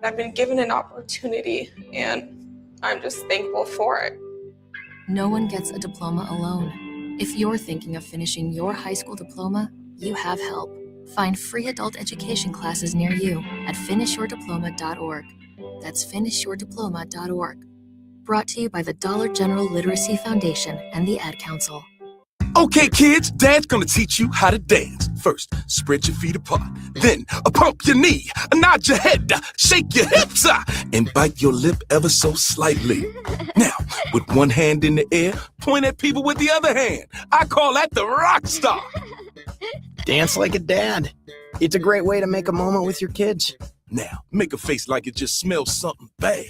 I've been given an opportunity, and I'm just thankful for it. No one gets a diploma alone. If you're thinking of finishing your high school diploma, you have help. Find free adult education classes near you at finishyourdiploma.org. That's finishyourdiploma.org. Brought to you by the Dollar General Literacy Foundation and the Ad Council. Okay, kids, Dad's gonna teach you how to dance. First, spread your feet apart. Then, pump your knee, nod your head, shake your hips, and bite your lip ever so slightly. Now, with one hand in the air, point at people with the other hand. I call that the rock star. Dance like a dad. It's a great way to make a moment with your kids. Now, make a face like it just smells something bad.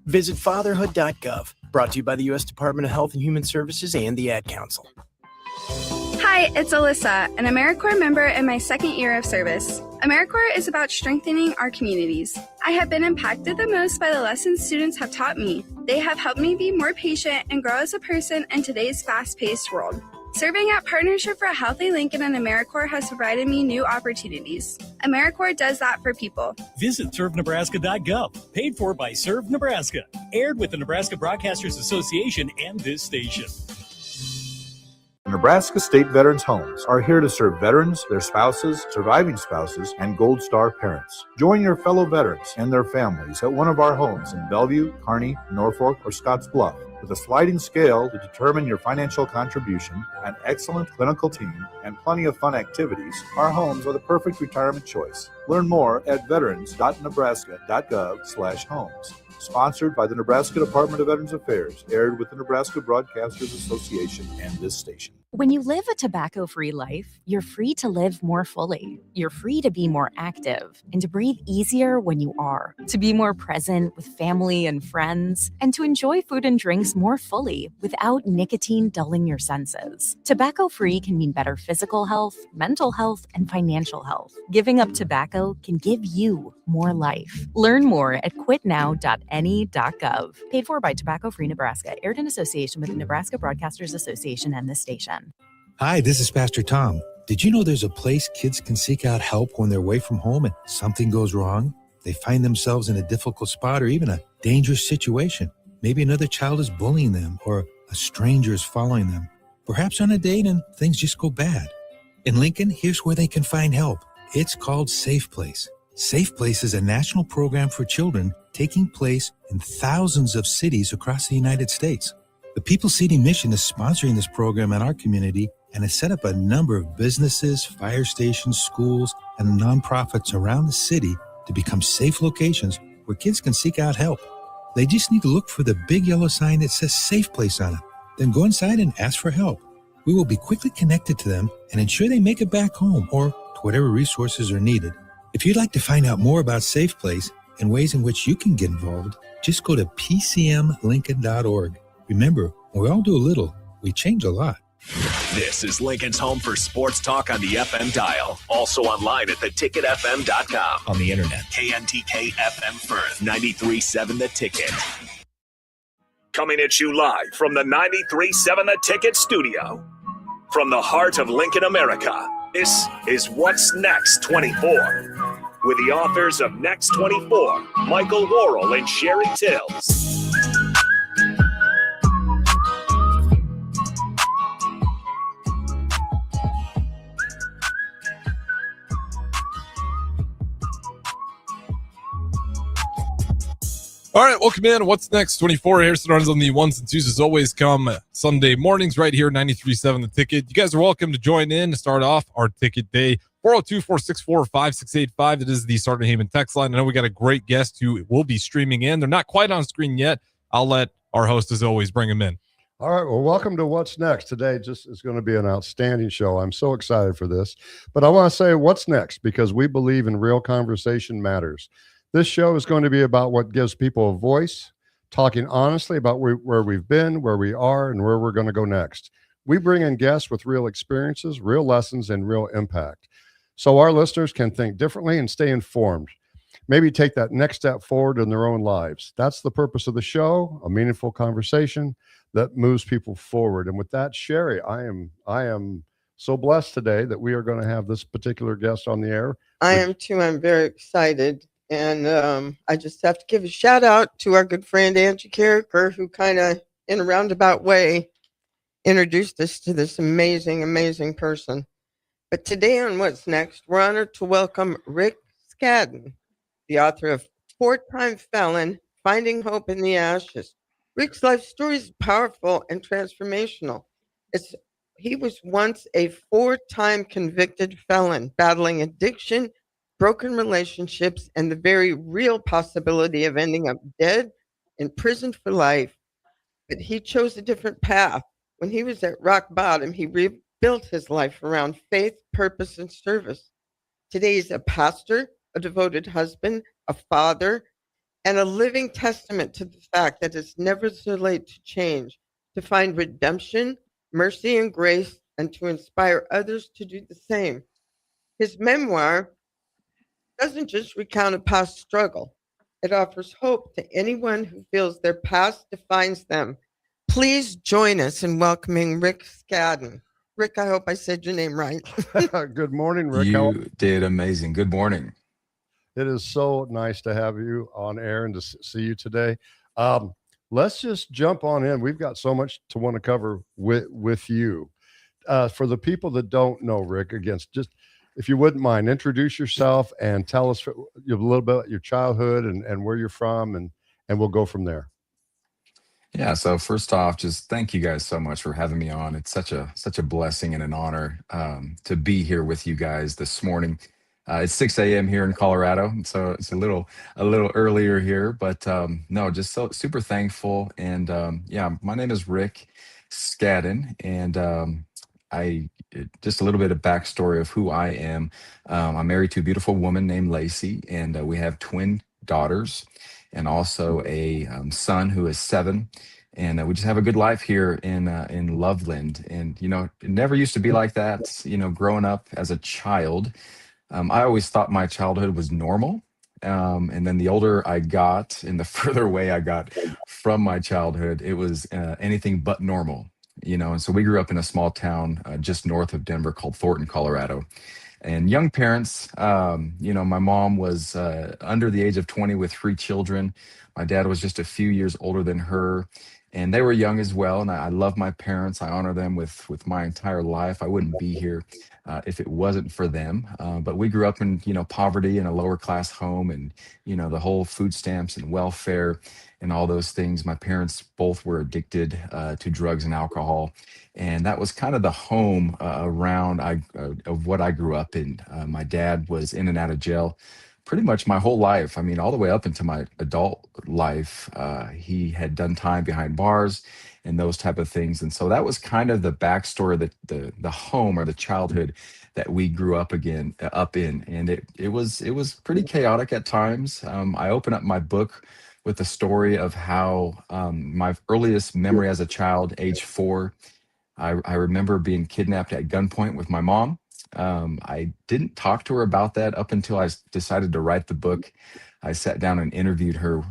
Visit fatherhood.gov. Brought to you by the U.S. Department of Health and Human Services and the Ad Council. Hi, it's Alyssa, an AmeriCorps member in my second year of service. AmeriCorps is about strengthening our communities. I have been impacted the most by the lessons students have taught me. They have helped me be more patient and grow as a person in today's fast-paced world. Serving at Partnership for a Healthy Lincoln and AmeriCorps has provided me new opportunities. AmeriCorps does that for people. Visit servenebraska.gov. Paid for by Serve Nebraska. Aired with the Nebraska Broadcasters Association and this station. Nebraska State Veterans Homes are here to serve veterans, their spouses, surviving spouses, and Gold Star parents. Join your fellow veterans and their families at one of our homes in Bellevue, Kearney, Norfolk, or Scottsbluff. With a sliding scale to determine your financial contribution, an excellent clinical team, and plenty of fun activities, our homes are the perfect retirement choice. Learn more at veterans.nebraska.gov/homes. Sponsored by the Nebraska Department of Veterans Affairs, aired with the Nebraska Broadcasters Association and this station. When you live a tobacco-free life, you're free to live more fully. You're free to be more active and to breathe easier when you are, to be more present with family and friends, and to enjoy food and drinks more fully without nicotine dulling your senses. Tobacco-free can mean better physical health, mental health, and financial health. Giving up tobacco can give you more life. Learn more at quitnow.ne.gov. Paid for by Tobacco Free Nebraska. Aired in association with the Nebraska Broadcasters Association and this station. Hi, this is Pastor Tom. Did you know there's a place kids can seek out help when they're away from home and something goes wrong? They find themselves in a difficult spot or even a dangerous situation. Maybe another child is bullying them or a stranger is following them. Perhaps on a date and things just go bad. In Lincoln, here's where they can find help. It's called Safe Place. Safe Place is a national program for children taking place in thousands of cities across the United States. The People City Mission is sponsoring this program in our community and has set up a number of businesses, fire stations, schools, and nonprofits around the city to become safe locations where kids can seek out help. They just need to look for the big yellow sign that says Safe Place on it. Then go inside and ask for help. We will be quickly connected to them and ensure they make it back home or to whatever resources are needed. If you'd like to find out more about Safe Place and ways in which you can get involved, just go to pcmlincoln.org. Remember, when we all do a little, we change a lot. This is Lincoln's home for sports talk on the FM dial. Also online at theticketfm.com. On the internet. KNTK FM Firth, 93.7 The Ticket. Coming at you live from the 93.7 The Ticket studio. From the heart of Lincoln, America, this is What's Next 24. With the authors of Next 24, Michael Worrell and Sherry Tills. All right, welcome in. What's Next 24? Harrison runs on the ones and twos as always come Sunday mornings right here, 93.7 The Ticket. You guys are welcome to join in to start off our ticket day. 402-464-5685. It is the Sergeant Heyman text line. I know we got a great guest who will be streaming in. They're not quite on screen yet. I'll let our host, as always, bring them in. All right, well, welcome to What's Next. Today just is going to be an outstanding show. I'm so excited for this. But I want to say what's next because we believe in real conversation matters. This show is going to be about what gives people a voice, talking honestly about where we've been, where we are, and where we're going to go next. We bring in guests with real experiences, real lessons, and real impact. So our listeners can think differently and stay informed. Maybe take that next step forward in their own lives. That's the purpose of the show, a meaningful conversation that moves people forward. And with that, Sherry, I am so blessed today that we are going to have this particular guest on the air. I am too. I'm very excited. And I just have to give a shout out to our good friend Angie Carricker, who kind of, in a roundabout way, introduced us to this amazing, amazing person. But today on What's Next, we're honored to welcome Rick Scadden, the author of Four-Time Felon, Finding Hope in the Ashes. Rick's life story is powerful and transformational. He was once a four-time convicted felon, battling addiction, broken relationships, and the very real possibility of ending up dead in prison for life. But he chose a different path. When he was at rock bottom, he rebuilt his life around faith, purpose, and service. Today, he's a pastor, a devoted husband, a father, and a living testament to the fact that it's never too late to change, to find redemption, mercy, and grace, and to inspire others to do the same. His memoir doesn't just recount a past struggle, it offers hope to anyone who feels their past defines them. Please join us in welcoming Rick Scadden. Rick, I hope I said your name right. Good morning, Rick. You did amazing. Good morning. It is so nice to have you on air and to see you today. Let's just jump on in. We've got so much to want to cover with you. For the people that don't know Rick, again, just if you wouldn't mind, introduce yourself and tell us a little bit about your childhood and where you're from, and we'll go from there. Yeah. So first off, just thank you guys so much for having me on. It's such a blessing and an honor to be here with you guys this morning. It's 6 a.m. here in Colorado, so it's a little earlier here, but no, just so super thankful. And yeah, my name is Rick Scadden, and just a little bit of backstory of who I am. I'm married to a beautiful woman named Lacey, and we have twin daughters, and also a son who is 7. And we just have a good life here in Loveland. And it never used to be like that. Growing up as a child. I always thought my childhood was normal. And then the older I got and the further away I got from my childhood, it was anything but normal, And so we grew up in a small town just north of Denver called Thornton, Colorado. And young parents, my mom was under the age of 20 with 3 children. My dad was just a few years older than her. And they were young as well. And I love my parents. I honor them with my entire life. I wouldn't be here if it wasn't for them. But we grew up in, poverty in a lower class home, and, the whole food stamps and welfare and all those things. My parents both were addicted to drugs and alcohol. And that was kind of the home around of what I grew up in. My dad was in and out of jail pretty much my whole life. I mean, all the way up into my adult life, he had done time behind bars and those type of things. And so that was kind of the backstory, the home or the childhood that we grew up in. And it was pretty chaotic at times. I open up my book with the story of how my earliest memory as a child, age 4, I remember being kidnapped at gunpoint with my mom. I didn't talk to her about that up until I decided to write the book. I sat down and interviewed her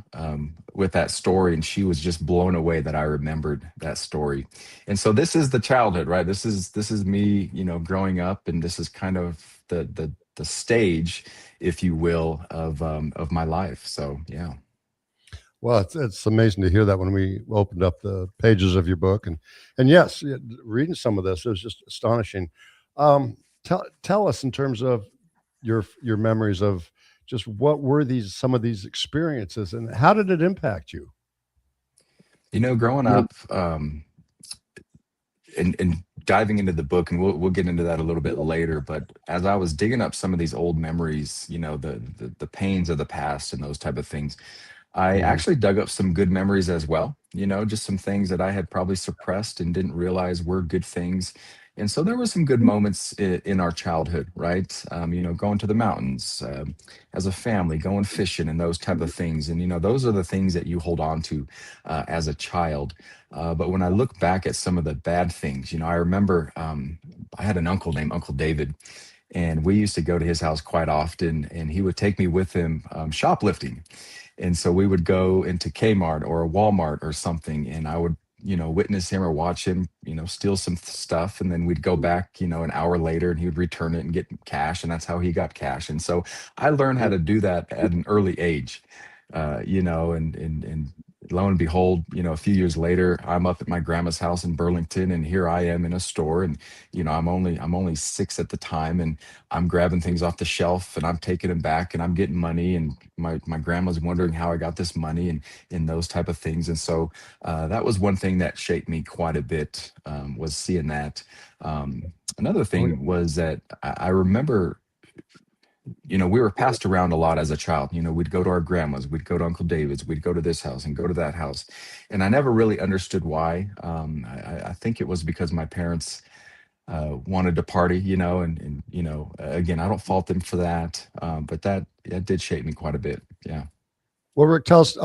with that story, and she was just blown away that I remembered that story. And so this is the childhood, right? This is me, growing up, and this is kind of the stage, if you will, of my life. So yeah. Well, it's amazing to hear that when we opened up the pages of your book, and yes, reading some of this, it was just astonishing. Tell us in terms of your memories of just what were some of these experiences, and how did it impact you? Growing up, and diving into the book, and we'll get into that a little bit later. But as I was digging up some of these old memories, the pains of the past and those type of things, I actually dug up some good memories as well. Just some things that I had probably suppressed and didn't realize were good things. And so there were some good moments in our childhood, right? Going to the mountains as a family, going fishing and those type of things. And, those are the things that you hold on to as a child. But when I look back at some of the bad things, I remember I had an uncle named Uncle David, and we used to go to his house quite often, and he would take me with him shoplifting. And so we would go into Kmart or a Walmart or something, and I would witness him or watch him, steal some stuff. And then we'd go back, an hour later and he would return it and get cash. And that's how he got cash. And so I learned how to do that at an early age, and lo and behold, a few years later, I'm up at my grandma's house in Burlington, and here I am in a store, and I'm only 6 at the time, and I'm grabbing things off the shelf, and I'm taking them back, and I'm getting money, and my grandma's wondering how I got this money, and those type of things, and so that was one thing that shaped me quite a bit, was seeing that. Another thing was that I remember we were passed around a lot as a child. We'd go to our grandma's, we'd go to Uncle David's, we'd go to this house and go to that house. And I never really understood why. I think it was because my parents wanted to party, again, I don't fault them for that. But that did shape me quite a bit. Yeah. Well, Rick, tell us,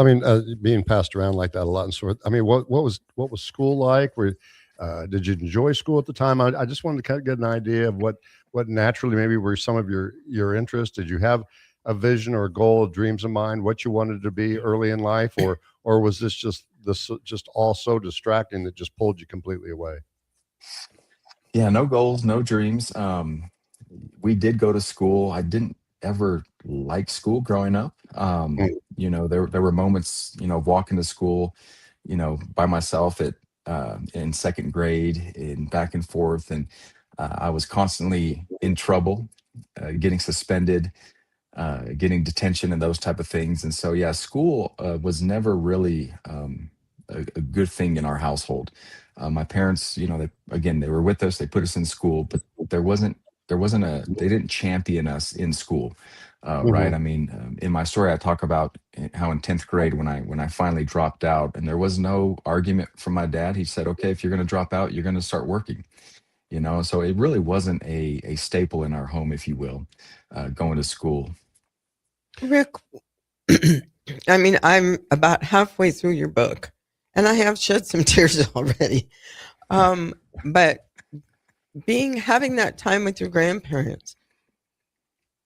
being passed around like that a lot and so forth. What was school like? Did you enjoy school at the time? I just wanted to kind of get an idea of what naturally maybe were some of your interests. Did you have a vision or a goal, dreams in mind, what you wanted to be early in life, or was this just all so distracting that just pulled you completely away? Yeah, no goals, no dreams. We did go to school. I didn't ever like school growing up. There were moments, of walking to school, by myself in second grade and back and forth. And I was constantly in trouble, getting suspended, getting detention and those type of things. And so, yeah, school was never really a good thing in our household. My parents, they were with us, they put us in school, but they didn't champion us in school. Right. In my story, I talk about how in 10th grade, when I finally dropped out, and there was no argument from my dad. He said, okay, if you're going to drop out, you're going to start working, so it really wasn't a staple in our home, if you will, going to school. Rick, I'm about halfway through your book, and I have shed some tears already. But having that time with your grandparents,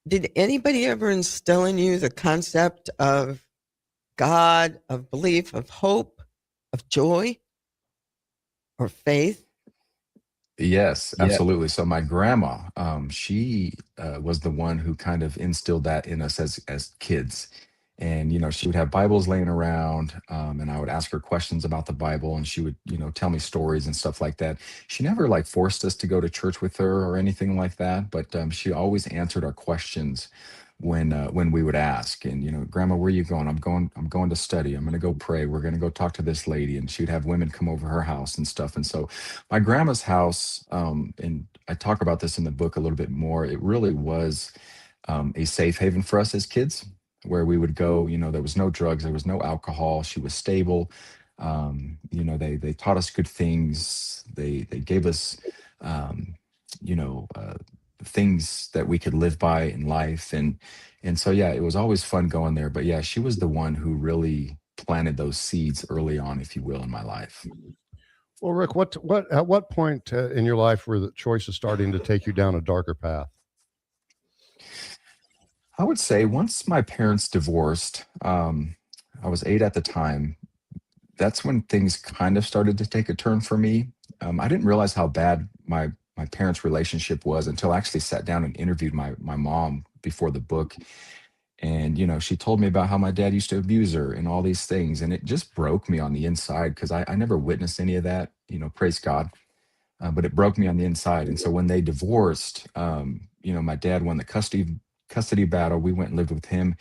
did anybody ever instill in you the concept of God, of belief, of hope, of joy, or faith? Yes, absolutely. So my grandma, she was the one who kind of instilled that in us as kids. And, she would have Bibles laying around, and I would ask her questions about the Bible, and she would, tell me stories and stuff like that. She never forced us to go to church with her or anything like that, but she always answered our questions when we would ask. And, Grandma, where are you going? I'm going to study. I'm going to go pray. We're going to go talk to this lady. And she'd have women come over her house and stuff. And so my grandma's house, and I talk about this in the book a little bit more, it really was a safe haven for us as kids, where we would go. There was no drugs, there was no alcohol. She was stable. They taught us good things. They gave us, things that we could live by in life. And so, yeah, it was always fun going there. But yeah, she was the one who really planted those seeds early on, if you will, in my life. Well, Rick, at what point in your life were the choices starting to take you down a darker path? I would say once my parents divorced, I was 8 at the time. That's when things kind of started to take a turn for me. I didn't realize how bad my parents' relationship was until I actually sat down and interviewed my mom before the book. And, she told me about how my dad used to abuse her and all these things. And it just broke me on the inside, because I never witnessed any of that, praise God. But it broke me on the inside. And so when they divorced, my dad won the custody battle. We went and lived with him.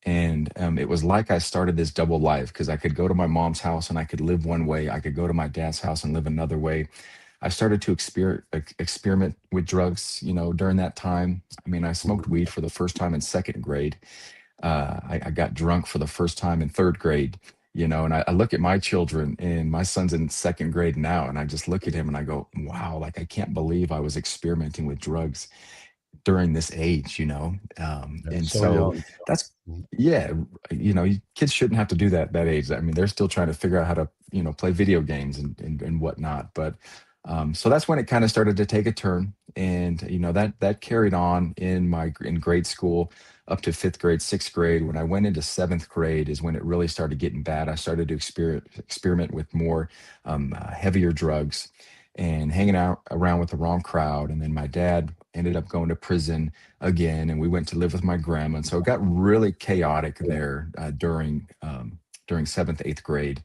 And it was like I started this double life, because I could go to my mom's house and I could live one way. I could go to my dad's house and live another way. I started to experiment with drugs, during that time. I smoked weed for the first time in second grade. I got drunk for the first time in third grade, and I look at my children, and my son's in second grade now. And I just look at him and I go, wow, I can't believe I was experimenting with drugs during this age, and so that's, yeah, kids shouldn't have to do that age. They're still trying to figure out how to, play video games and whatnot. But So that's when it kind of started to take a turn, and that carried on in grade school up to fifth grade, sixth grade. When I went into seventh grade is when it really started getting bad. I started to experiment with more heavier drugs and hanging out around with the wrong crowd. And then my dad ended up going to prison again, and we went to live with my grandma. And so it got really chaotic there during seventh, eighth grade,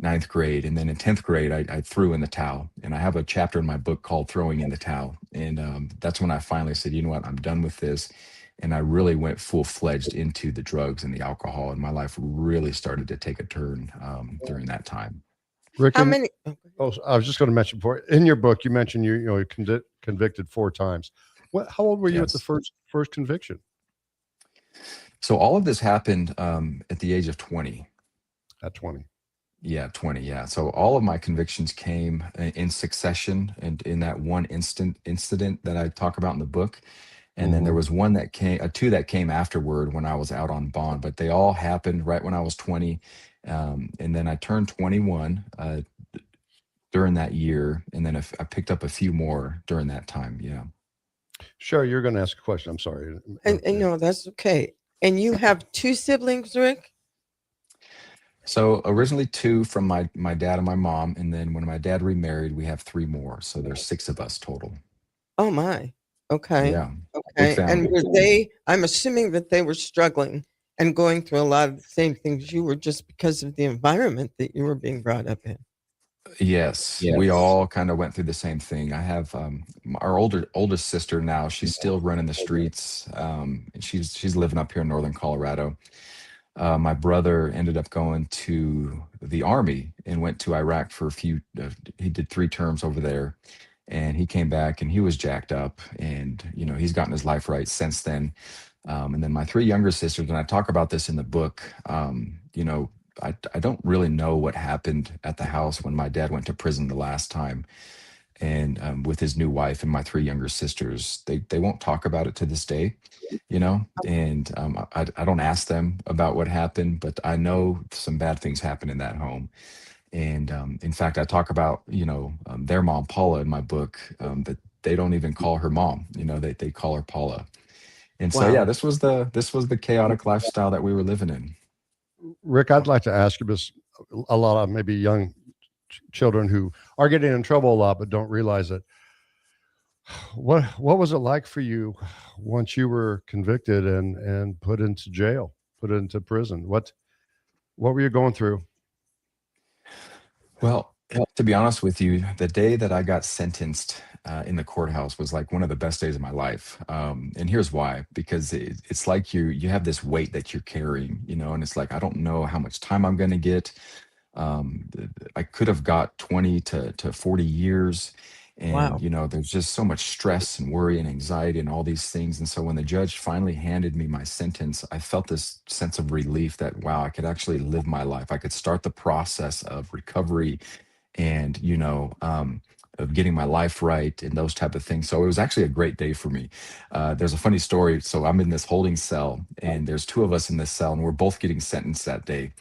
ninth grade, and then in 10th grade, I threw in the towel. And I have a chapter in my book called Throwing in the Towel. And that's when I finally said, you know what, I'm done with this. And I really went full-fledged into the drugs and the alcohol, and my life really started to take a turn during that time. Rick, How many? Oh, I was just going to mention before in your book, you mentioned you're convicted 4 times. How old were you at the first conviction? So all of this happened at the age of 20. At 20. Yeah, 20. Yeah. So all of my convictions came in succession and in that one incident that I talk about in the book. And then there was one that came, two that came afterward when I was out on bond, but they all happened right when I was 20. And then I turned 21 during that year. And then I picked up a few more during that time. Yeah. Sure. You're going to ask a question. I'm sorry. And no, that's okay. And you have 2 siblings, Rick? So originally 2 from my dad and my mom. And then when my dad remarried, we have 3 more. So there's 6 of us total. Oh my. Okay. Yeah. Okay. And were I'm assuming that they were struggling and going through a lot of the same things you were, just because of the environment that you were being brought up in. Yes, we all kind of went through the same thing. I have our oldest sister now. She's still running the streets. And she's living up here in northern Colorado. My brother ended up going to the army and went to Iraq for a few. He did 3 terms over there, and he came back and he was jacked up. And he's gotten his life right since then. And then my 3 younger sisters, and I talk about this in the book. I don't really know what happened at the house when my dad went to prison the last time, and with his new wife and my 3 younger sisters, they won't talk about it to this day, and I don't ask them about what happened, but I know some bad things happened in that home. And in fact, I talk about their mom Paula in my book, that they don't even call her mom. They call her Paula. And so yeah, this was the chaotic lifestyle that we were living in. Rick, I'd like to ask you, because a lot of maybe young children who are getting in trouble a lot but don't realize it. What was it like for you once you were convicted and put into jail, put into prison? What were you going through? Well, to be honest with you, the day that I got sentenced in the courthouse was like one of the best days of my life. And here's why: because it's like you have this weight that you're carrying, and it's like, I don't know how much time I'm going to get. I could have got 20 to 40 years. And, Wow. There's just so much stress and worry and anxiety and all these things. And so when the judge finally handed me my sentence, I felt this sense of relief that, wow, I could actually live my life. I could start the process of recovery and, of getting my life right and those type of things. So it was actually a great day for me. There's a funny story. So I'm in this holding cell, and there's 2 of us in this cell, and we're both getting sentenced that day.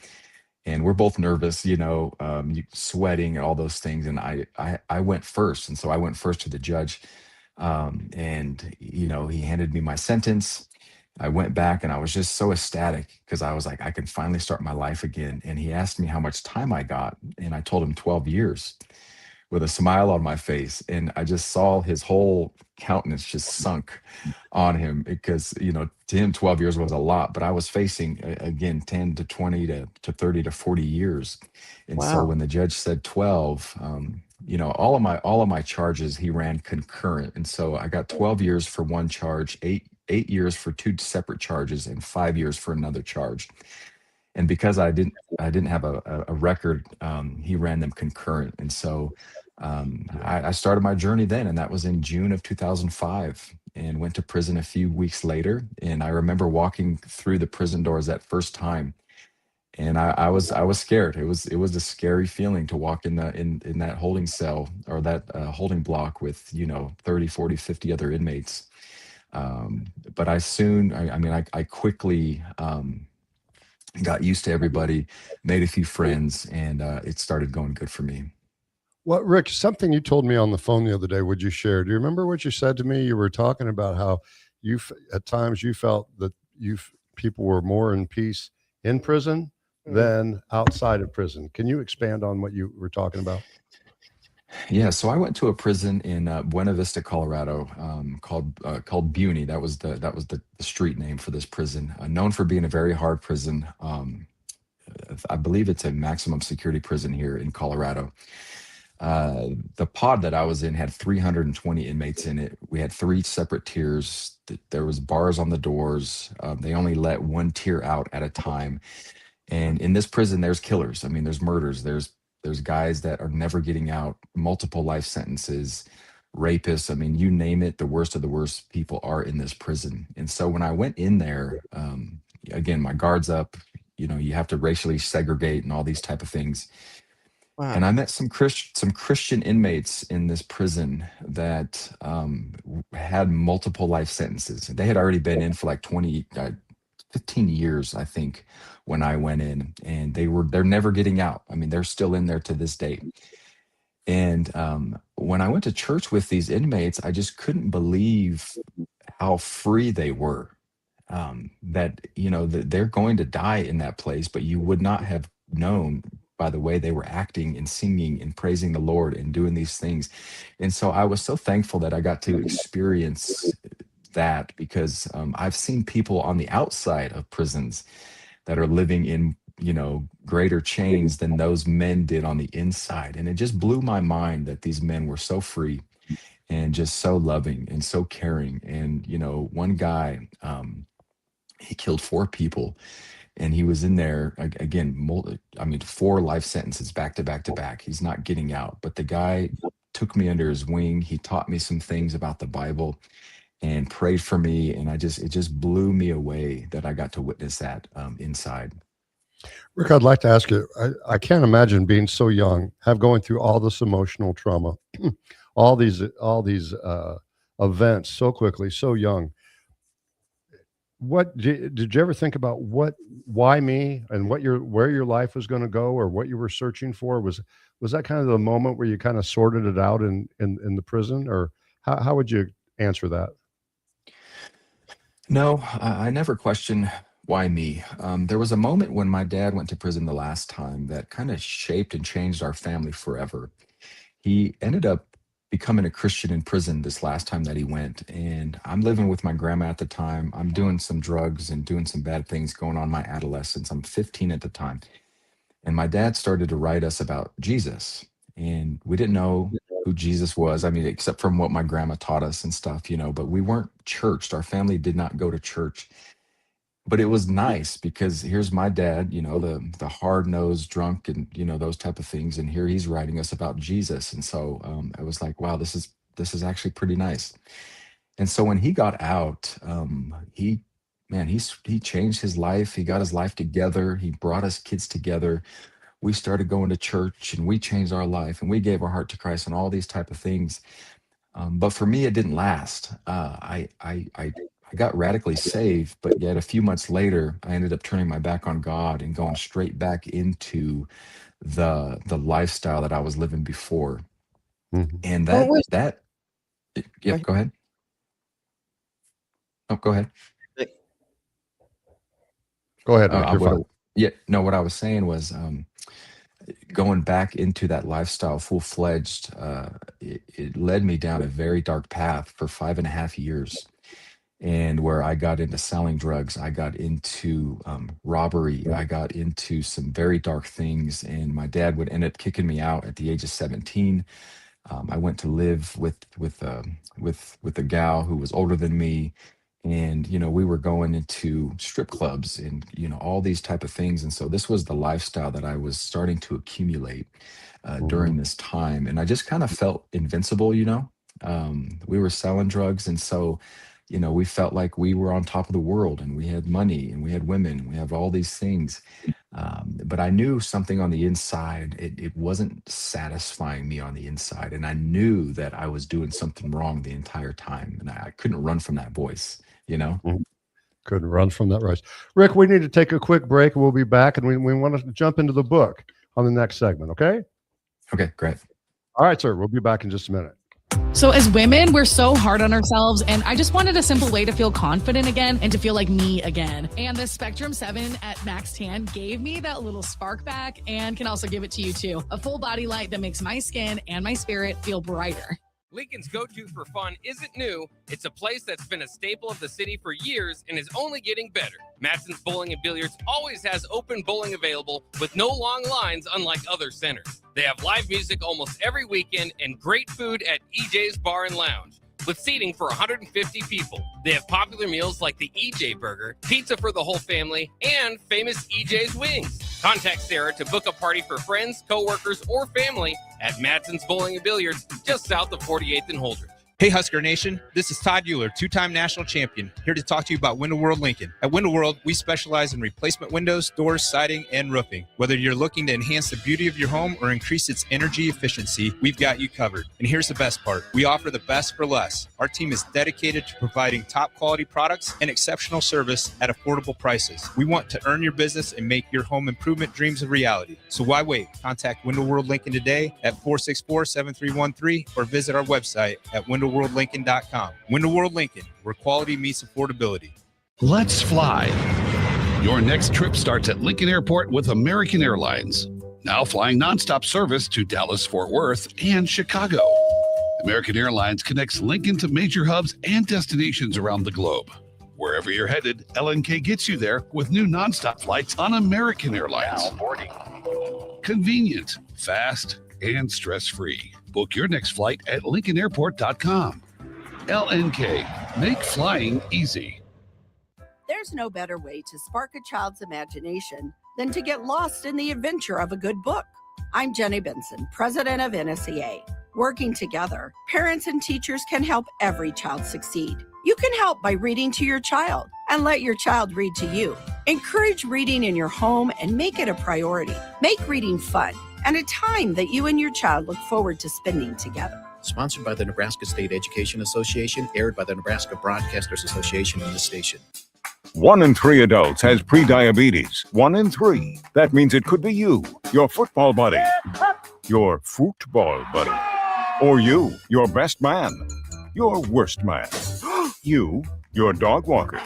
And we're both nervous, sweating and all those things. And I went first. And so I went first to the judge. And he handed me my sentence. I went back and I was just so ecstatic, because I was like, I can finally start my life again. And he asked me how much time I got. And I told him 12 years with a smile on my face. And I just saw his whole countenance just sunk on him, because, to him, 12 years was a lot, but I was facing, again, 10 to 20 to 30 to 40 years. And so when the judge said 12, all of my charges, he ran concurrent. And so I got 12 years for one charge, eight years for 2 separate charges, and 5 years for another charge. And because I didn't have a record, he ran them concurrent. And so I started my journey then, and that was in June of 2005, and went to prison a few weeks later. And I remember walking through the prison doors that first time, and I was scared. It was a scary feeling to walk in that holding cell, or that holding block with 30, 40, 50 other inmates. But I quickly got used to everybody, made a few friends, and it started going good for me. Well, Rick, something you told me on the phone the other day, would you share? Do you remember what you said to me? You were talking about how at times you felt that people were more in peace in prison than outside of prison. Can you expand on what you were talking about? Yeah, so I went to a prison in Buena Vista, Colorado, called Buny. That was the street name for this prison, known for being a very hard prison. I believe it's a maximum security prison here in Colorado. The pod that I was in had 320 inmates in it. We had 3 separate tiers. There was bars on the doors. They only let one tier out at a time. And in this prison, there's killers. I mean, there's murders. There's guys that are never getting out, multiple life sentences, rapists. I mean, you name it, the worst of the worst people are in this prison. And so when I went in there, again, my guard's up, you have to racially segregate and all these type of things. Wow. And I met some Christian inmates in this prison that had multiple life sentences. They had already been in for like 15 years, I think, when I went in, and they're never getting out. I mean, they're still in there to this day. And when I went to church with these inmates, I just couldn't believe how free they were. That they're going to die in that place, but you would not have known by the way they were acting and singing and praising the Lord and doing these things. And so I was so thankful that I got to experience that, because I've seen people on the outside of prisons that are living in greater chains than those men did on the inside. And it just blew my mind that these men were so free and just so loving and so caring. And one guy, he killed 4 people, and he was in there again, 4 life sentences back to back to back. He's not getting out, but the guy took me under his wing. He taught me some things about the Bible and prayed for me, and it just blew me away that I got to witness that inside. Rick, I'd like to ask you, I can't imagine being so young, going through all this emotional trauma, all these events so quickly, so young. What did you ever think about why me, and where your life was going to go, or what you were searching for? Was that kind of the moment where you kind of sorted it out in the prison, or how would you answer that? No, I never questioned why me. There was a moment when my dad went to prison the last time that kind of shaped and changed our family forever. He ended up becoming a Christian in prison this last time that he went. And I'm living with my grandma at the time. I'm doing some drugs and doing some bad things going on in my adolescence. I'm 15 at the time. And my dad started to write us about Jesus. And we didn't know who Jesus was. I mean, except from what my grandma taught us and stuff, but we weren't churched. Our family did not go to church. But it was nice because here's my dad, the hard-nosed drunk and, those type of things. And here he's writing us about Jesus. And so I was like, wow, this is actually pretty nice. And so when he got out, he changed his life. He got his life together. He brought us kids together. We started going to church, and we changed our life, and we gave our heart to Christ and all these type of things. But for me, it didn't last. I got radically saved, but yet a few months later, I ended up turning my back on God and going straight back into the lifestyle that I was living before. Mm-hmm. And Go go ahead. Oh, go ahead. Go ahead, Rick, you're fine. What I was saying was going back into that lifestyle full-fledged, it led me down a very dark path for 5.5 years. And where I got into selling drugs, I got into robbery, I got into some very dark things, and my dad would end up kicking me out at the age of 17. I went to live with a gal who was older than me, and we were going into strip clubs and all these type of things. And so this was the lifestyle that I was starting to accumulate during this time, and I just kind of felt invincible. We were selling drugs, and so we felt like we were on top of the world, and we had money, and we had women, and we have all these things. But I knew something on the inside, it wasn't satisfying me on the inside. And I knew that I was doing something wrong the entire time. And I couldn't run from that voice, Couldn't run from that voice. Rick, we need to take a quick break, and we'll be back. And we want to jump into the book on the next segment. Okay. Okay, great. All right, sir. We'll be back in just a minute. So as women, we're so hard on ourselves, and I just wanted a simple way to feel confident again and to feel like me again. And the Spectrum 7 at Max Tan gave me that little spark back and can also give it to you too. A full body light that makes my skin and my spirit feel brighter. Lincoln's go-to for fun isn't new. It's a place that's been a staple of the city for years and is only getting better. Matson's Bowling and Billiards always has open bowling available with no long lines, unlike other centers. They have live music almost every weekend and great food at EJ's Bar and Lounge, with seating for 150 people. They have popular meals like the EJ Burger, pizza for the whole family, and famous EJ's Wings. Contact Sarah to book a party for friends, coworkers, or family at Matson's Bowling and Billiards, just south of 48th and Holdridge. Hey Husker Nation, this is Todd Euler, two-time national champion, here to talk to you about Window World Lincoln. At Window World, we specialize in replacement windows, doors, siding, and roofing. Whether you're looking to enhance the beauty of your home or increase its energy efficiency, we've got you covered. And here's the best part. We offer the best for less. Our team is dedicated to providing top quality products and exceptional service at affordable prices. We want to earn your business and make your home improvement dreams a reality. So why wait? Contact Window World Lincoln today at 464-7313 or visit our website at windowworldlincoln.com. Window World Lincoln, where quality meets affordability. Let's fly. Your next trip starts at Lincoln Airport with American Airlines. Now flying nonstop service to Dallas, Fort Worth, and Chicago. American Airlines connects Lincoln to major hubs and destinations around the globe. Wherever you're headed, LNK gets you there with new nonstop flights on American Airlines. Now boarding. Convenient, fast, and stress-free. Book your next flight at LincolnAirport.com. LNK, make flying easy. There's no better way to spark a child's imagination than to get lost in the adventure of a good book. I'm Jenny Benson, president of NSEA. Working together, parents and teachers can help every child succeed. You can help by reading to your child and let your child read to you. Encourage reading in your home and make it a priority. Make reading fun and a time that you and your child look forward to spending together. Sponsored by the Nebraska State Education Association, aired by the Nebraska Broadcasters Association and the station. 1 in 3 adults has prediabetes. 1 in 3. That means it could be you, your football buddy, your football buddy, or you, your best man, your worst man, you, your dog walker,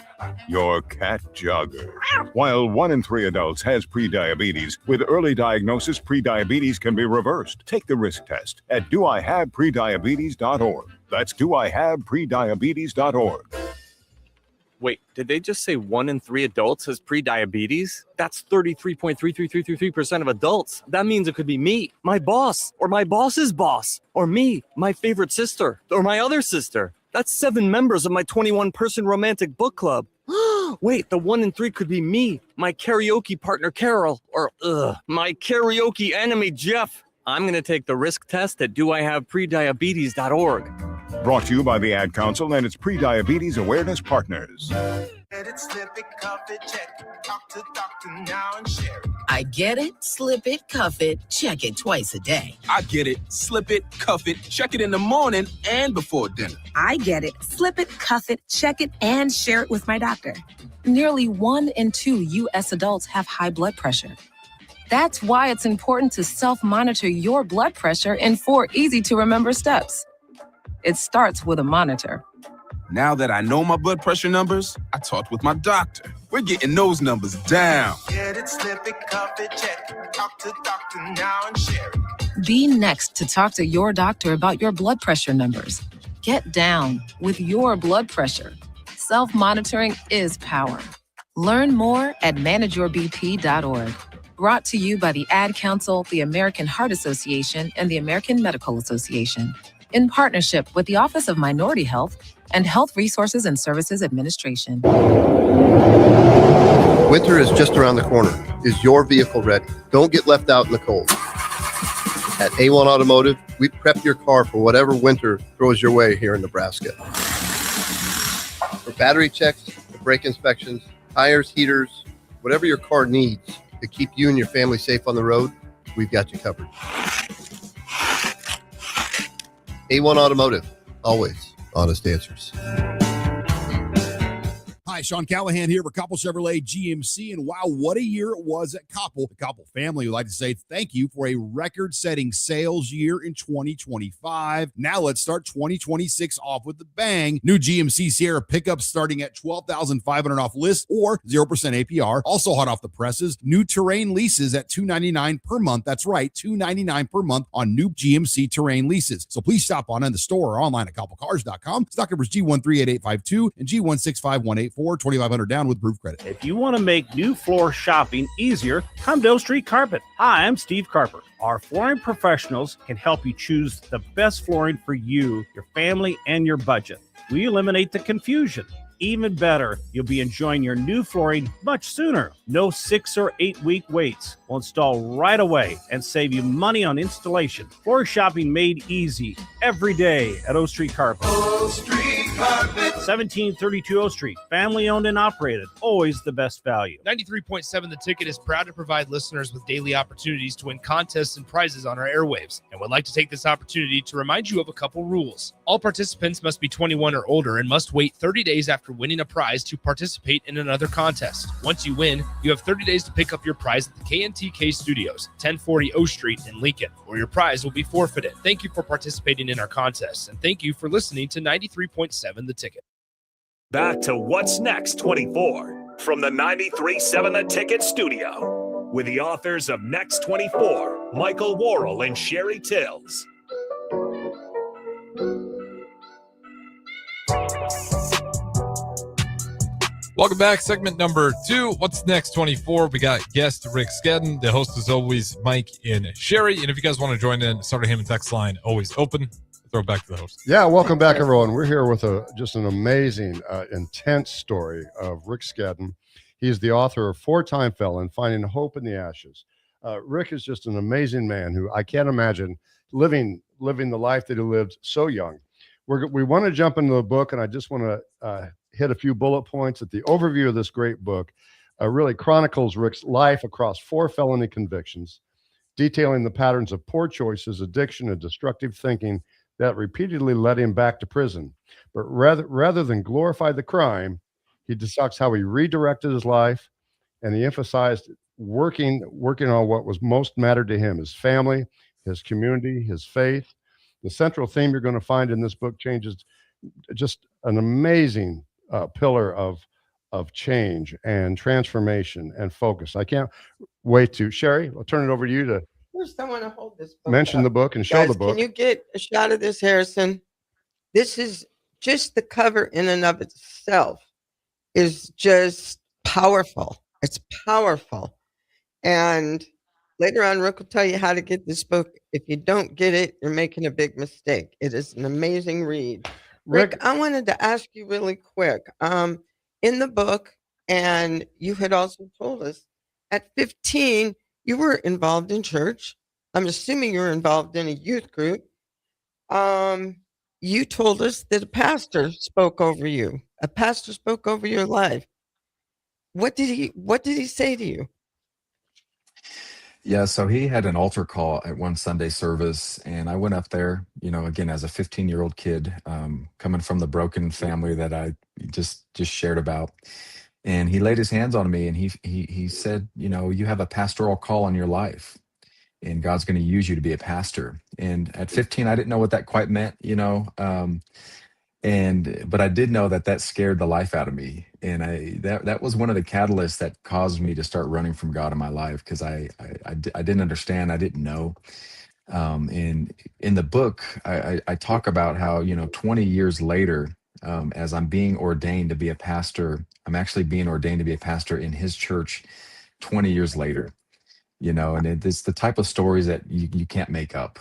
your cat jogger. While 1 in 3 adults has prediabetes, with early diagnosis, prediabetes can be reversed. Take the risk test at doihaveprediabetes.org. That's doihaveprediabetes.org. Wait, did they just say 1 in 3 adults has prediabetes? That's 33.33333% of adults. That means it could be me, my boss, or my boss's boss, or me, my favorite sister, or my other sister. That's 7 members of my 21-person romantic book club. Wait, the 1 in 3 could be me, my karaoke partner Carol, or my karaoke enemy Jeff. I'm going to take the risk test at doihaveprediabetes.org. Brought to you by the Ad Council and its Prediabetes Awareness Partners. I get it, slip it, cuff it, check it twice a day. I get it, slip it, cuff it, check it in the morning and before dinner. I get it, slip it, cuff it, check it, and share it with my doctor. Nearly 1 in 2 U.S. adults have high blood pressure. That's why it's important to self-monitor your blood pressure in 4 easy-to-remember steps. It starts with a monitor. Now that I know my blood pressure numbers, I talked with my doctor. We're getting those numbers down. Get it, slip it, cuff it, check it. Talk to doctor now and share it. Be next to talk to your doctor about your blood pressure numbers. Get down with your blood pressure. Self-monitoring is power. Learn more at manageyourbp.org. Brought to you by the Ad Council, the American Heart Association, and the American Medical Association, in partnership with the Office of Minority Health and Health Resources and Services Administration. Winter is just around the corner. Is your vehicle ready? Don't get left out in the cold. At A1 Automotive, we prep your car for whatever winter throws your way here in Nebraska. For battery checks, brake inspections, tires, heaters, whatever your car needs to keep you and your family safe on the road, we've got you covered. A1 Automotive, always honest answers. Hi, Hi, Sean Callahan here for Koppel Chevrolet GMC, and wow, what a year it was at Koppel. The Koppel family would like to say thank you for a record-setting sales year in 2025. Now let's start 2026 off with the bang. New GMC Sierra pickups starting at $12,500 off list or 0% APR. Also hot off the presses, new Terrain leases at $299 per month. That's right, $299 per month on new GMC Terrain leases. So please stop on in the store or online at koppelcars.com. Stock numbers G138852 and G165184. 2,500 down with proof credit. If you want to make new floor shopping easier, come to O Street Carpet. Hi, I'm Steve Carper. Our flooring professionals can help you choose the best flooring for you, your family, and your budget. We eliminate the confusion. Even better, you'll be enjoying your new flooring much sooner. No 6 or 8 week waits. We'll install right away and save you money on installation. Floor shopping made easy every day at O Street Carpet. O Street Carpet. 1732 O Street. Family owned and operated. Always the best value. 93.7 The Ticket is proud to provide listeners with daily opportunities to win contests and prizes on our airwaves, and would like to take this opportunity to remind you of a couple rules. All participants must be 21 or older and must wait 30 days after winning a prize to participate in another contest. Once you win, you have 30 days to pick up your prize at the KNTK Studios, 1040 O Street in Lincoln, or your prize will be forfeited. Thank you for participating in our contests, and thank you for listening to 93.7 The Ticket. Back to What's Next 24 from the 93.7 The Ticket studio with the authors of Next 24, Michael Worrell and Sherry Tills. Welcome back. Segment number 2. What's Next 24? We got guest Rick Scadden. The host is always Mike and Sherry. And if you guys want to join in, Starter Heyman text line always open. Throw it back to the host. Yeah, welcome back, everyone. We're here with just an amazing, intense story of Rick Scadden. He's the author of 4-Time Felon, Finding Hope in the Ashes. Rick is just an amazing man who I can't imagine living the life that he lived so young. We want to jump into the book, and I just want to hit a few bullet points. That the overview of this great book really chronicles Rick's life across 4 felony convictions, detailing the patterns of poor choices, addiction, and destructive thinking that repeatedly led him back to prison. But rather than glorify the crime, he discussed how he redirected his life, and he emphasized working on what was most mattered to him: his family, his community, his faith. The central theme you're going to find in this book changes just an amazing pillar of change and transformation and focus. I can't wait to, Sherry, I'll turn it over to you to First, I want to hold this book mention up. the book and show Guys, the book. Can you get a shot of this, Harrison? This is just the cover in and of itself is just powerful. It's powerful. And later on, Rick will tell you how to get this book. If you don't get it, you're making a big mistake. It is an amazing read. Rick, I wanted to ask you really quick. In the book, and you had also told us, at 15, you were involved in church. I'm assuming you were involved in a youth group. You told us that a pastor spoke over you. A pastor spoke over your life. What did he say to you? Yeah, so he had an altar call at one Sunday service, and I went up there, again, as a 15-year-old kid, coming from the broken family that I just shared about. And he laid his hands on me, and he said, you have a pastoral call on your life, and God's going to use you to be a pastor. And at 15, I didn't know what that quite meant, but I did know that scared the life out of me. And that was one of the catalysts that caused me to start running from God in my life, because I didn't understand. I didn't know. And in the book, I talk about how, 20 years later, as I'm being ordained to be a pastor, I'm actually being ordained to be a pastor in his church 20 years later, and it's the type of stories that you can't make up.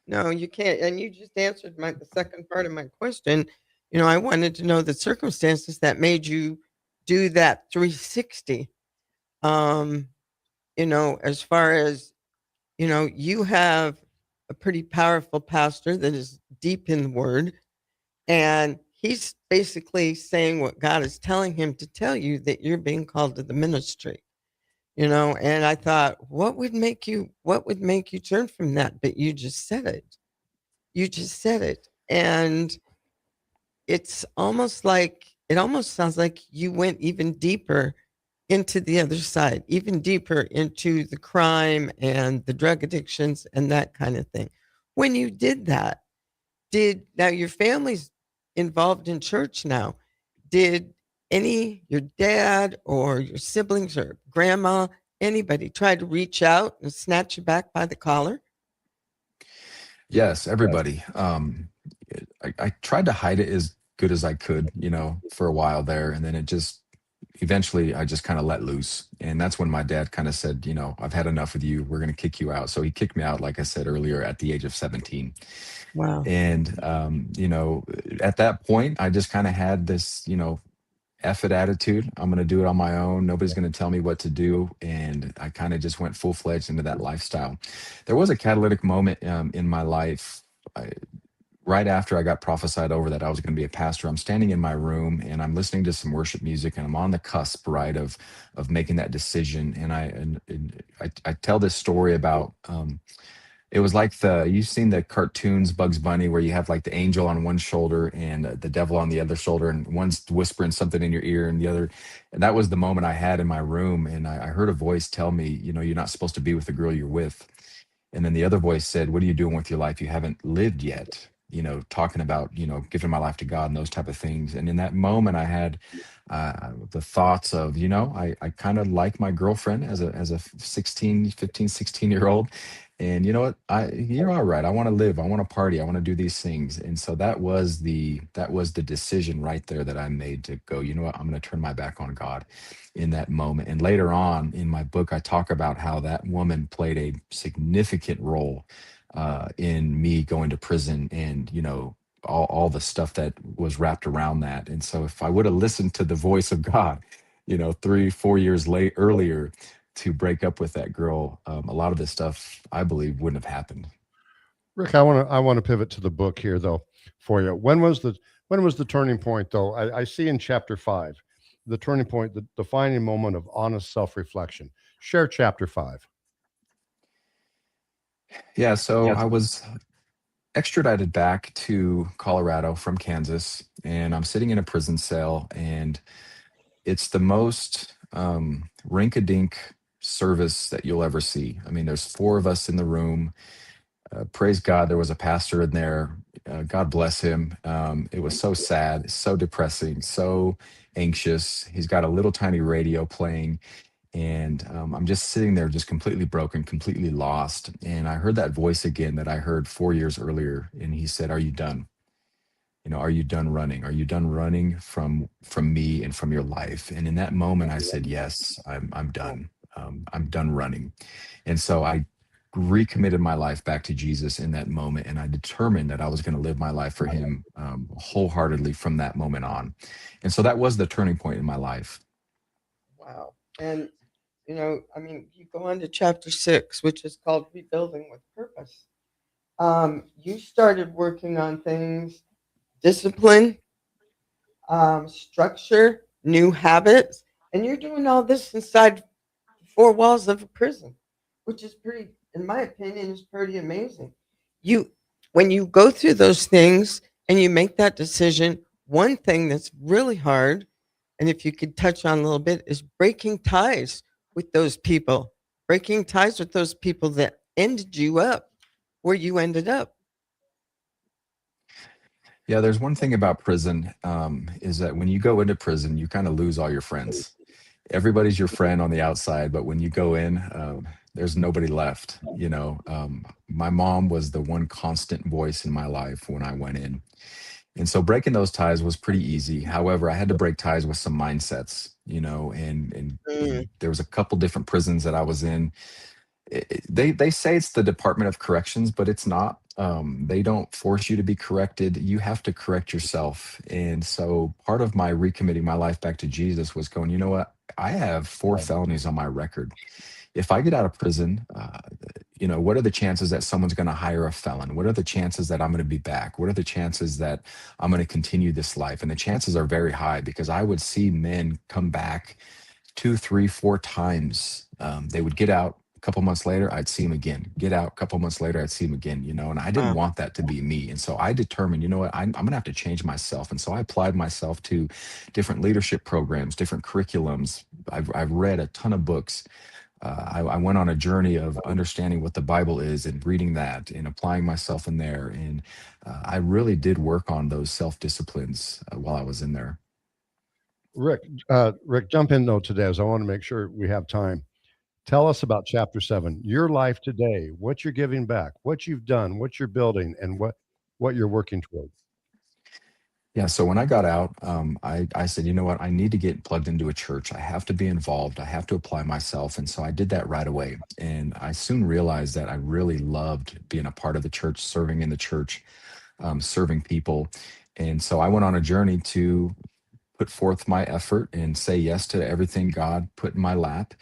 No, you can't. And you just answered the second part of my question. I wanted to know the circumstances that made you do that 360. As far as, you have a pretty powerful pastor that is deep in the word, and he's basically saying what God is telling him to tell you, that you're being called to the ministry. And I thought, what would make you turn from that? But you just said it. And it's almost like it almost sounds like you went even deeper into the other side, even deeper into the crime and the drug addictions and that kind of thing. When you did that, now your family's involved in church now. Did your dad or your siblings or grandma, anybody try to reach out and snatch you back by the collar? Yes, everybody. I tried to hide it as good as I could, for a while there. And then eventually I just kind of let loose. And that's when my dad kind of said, I've had enough with you. We're going to kick you out. So he kicked me out, like I said earlier, at the age of 17. Wow. And, at that point, I just kind of had this, F it attitude. I'm going to do it on my own. Nobody's going to tell me what to do. And I kind of just went full fledged into that lifestyle. There was a catalytic moment in my life. Right after I got prophesied over that I was going to be a pastor, I'm standing in my room and I'm listening to some worship music, and I'm on the cusp, right, of making that decision. And I tell this story about it was like you've seen the cartoons Bugs Bunny, where you have like the angel on one shoulder and the devil on the other shoulder, and one's whispering something in your ear and the other. And that was the moment I had in my room, and I heard a voice tell me, you're not supposed to be with the girl you're with. And then the other voice said, what are you doing with your life? You haven't lived yet. Talking about, giving my life to God and those type of things. And in that moment, I had the thoughts of, I kind of like my girlfriend as a 16-year-old. And you know what? You're all right. I want to live. I want to party. I want to do these things. And so that was the decision right there that I made to go, you know what? I'm going to turn my back on God in that moment. And later on in my book, I talk about how that woman played a significant role in me going to prison, and all the stuff that was wrapped around that. And so if I would have listened to the voice of God 3-4 years earlier to break up with that girl, a lot of this stuff I believe wouldn't have happened. Rick, I want to pivot to the book here though for you. When was the turning point though? I see in chapter 5 the turning point, the defining moment of honest self-reflection. Share chapter 5. Yeah, so I was extradited back to Colorado from Kansas, and I'm sitting in a prison cell, and it's the most rink-a-dink service that you'll ever see. I mean, there's 4 of us in the room. Praise God, there was a pastor in there. God bless him. It was so sad, so depressing, so anxious. He's got a little tiny radio playing, and I'm just sitting there just completely broken, completely lost. And I heard that voice again that I heard 4 years earlier, and he said, are you done? Are you done running? Are you done running from me and from your life? And in that moment, I said, yes, I'm done. I'm done running. And so I recommitted my life back to Jesus in that moment, and I determined that I was going to live my life for him wholeheartedly from that moment on. And so that was the turning point in my life. Wow. And you go on to chapter 6, which is called Rebuilding with Purpose. You started working on things, discipline, structure, new habits, and you're doing all this inside the 4 walls of a prison, which is pretty, in my opinion, is pretty amazing. When you go through those things and you make that decision, one thing that's really hard, and if you could touch on a little bit, is breaking ties with those people that ended you up where you ended up. Yeah, there's one thing about prison, is that when you go into prison, you kind of lose all your friends. Everybody's your friend on the outside, but when you go in, there's nobody left. My mom was the one constant voice in my life when I went in. And so breaking those ties was pretty easy. However, I had to break ties with some mindsets, and there was a couple different prisons that I was in. They say it's the Department of Corrections, but it's not. They don't force you to be corrected. You have to correct yourself. And so part of my recommitting my life back to Jesus was going, you know what? I have 4 felonies on my record. If I get out of prison, what are the chances that someone's going to hire a felon? What are the chances that I'm going to be back? What are the chances that I'm going to continue this life? And the chances are very high, because I would see men come back 2, 3, 4 times. They would get out, couple months later, I'd see him again. Get out. Couple months later, I'd see him again. And I didn't want that to be me. And so I determined, you know what, I'm going to have to change myself. And so I applied myself to different leadership programs, different curriculums. I've read a ton of books. I went on a journey of understanding what the Bible is and reading that and applying myself in there. And I really did work on those self-disciplines while I was in there. Rick, jump in though today, as I want to make sure we have time. Tell us about Chapter 7, your life today, what you're giving back, what you've done, what you're building, and what you're working toward. Yeah, so when I got out, I said, you know what, I need to get plugged into a church. I have to be involved. I have to apply myself. And so I did that right away. And I soon realized that I really loved being a part of the church, serving in the church, serving people. And so I went on a journey to put forth my effort and say yes to everything God put in my lap.